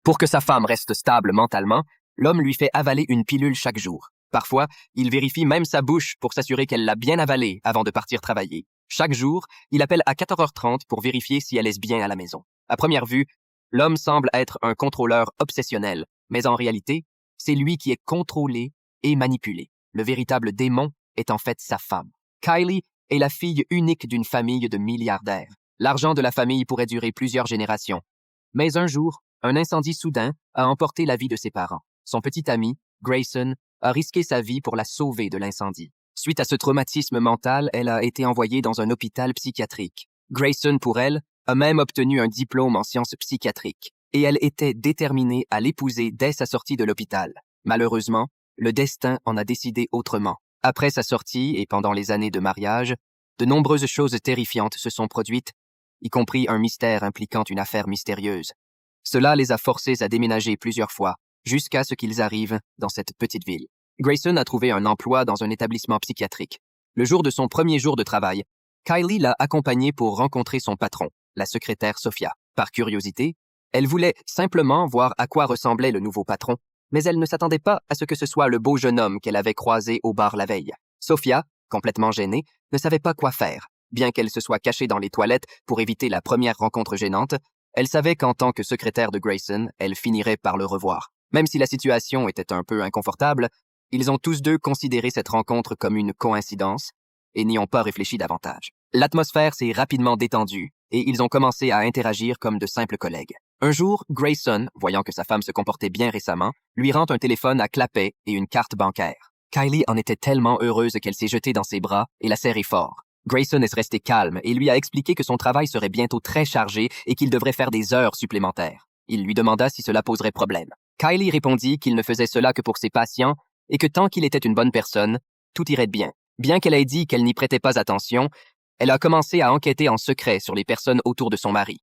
Pour que sa femme reste stable mentalement, l'homme lui fait avaler une pilule chaque jour. Parfois, il vérifie même sa bouche pour s'assurer qu'elle l'a bien avalée avant de partir travailler. Chaque jour, il appelle à 4h30 pour vérifier si elle est bien à la maison. À première vue, l'homme semble être un contrôleur obsessionnel, mais en réalité, c'est lui qui est contrôlé et manipulé. Le véritable démon est en fait sa femme. Kylie est la fille unique d'une famille de milliardaires. L'argent de la famille pourrait durer plusieurs générations. Mais un jour, un incendie soudain a emporté la vie de ses parents. Son petit ami, Grayson, a risqué sa vie pour la sauver de l'incendie. Suite à ce traumatisme mental, elle a été envoyée dans un hôpital psychiatrique. Grayson, pour elle, a même obtenu un diplôme en sciences psychiatriques, et elle était déterminée à l'épouser dès sa sortie de l'hôpital. Malheureusement, le destin en a décidé autrement. Après sa sortie et pendant les années de mariage, de nombreuses choses terrifiantes se sont produites, y compris un mystère impliquant une affaire mystérieuse. Cela les a forcés à déménager plusieurs fois, jusqu'à ce qu'ils arrivent dans cette petite ville. Grayson a trouvé un emploi dans un établissement psychiatrique. Le jour de son premier jour de travail, Kylie l'a accompagné pour rencontrer son patron, la secrétaire Sophia. Par curiosité, elle voulait simplement voir à quoi ressemblait le nouveau patron, mais elle ne s'attendait pas à ce que ce soit le beau jeune homme qu'elle avait croisé au bar la veille. Sophia, complètement gênée, ne savait pas quoi faire. Bien qu'elle se soit cachée dans les toilettes pour éviter la première rencontre gênante, elle savait qu'en tant que secrétaire de Grayson, elle finirait par le revoir. Même si la situation était un peu inconfortable, ils ont tous deux considéré cette rencontre comme une coïncidence et n'y ont pas réfléchi davantage. L'atmosphère s'est rapidement détendue et ils ont commencé à interagir comme de simples collègues. Un jour, Grayson, voyant que sa femme se comportait bien récemment, lui rend un téléphone à clapet et une carte bancaire. Kylie en était tellement heureuse qu'elle s'est jetée dans ses bras et l'a serré fort. Grayson est resté calme et lui a expliqué que son travail serait bientôt très chargé et qu'il devrait faire des heures supplémentaires. Il lui demanda si cela poserait problème. Kylie répondit qu'il ne faisait cela que pour ses patients et que tant qu'il était une bonne personne, tout irait bien. Bien qu'elle ait dit qu'elle n'y prêtait pas attention, elle a commencé à enquêter en secret sur les personnes autour de son mari.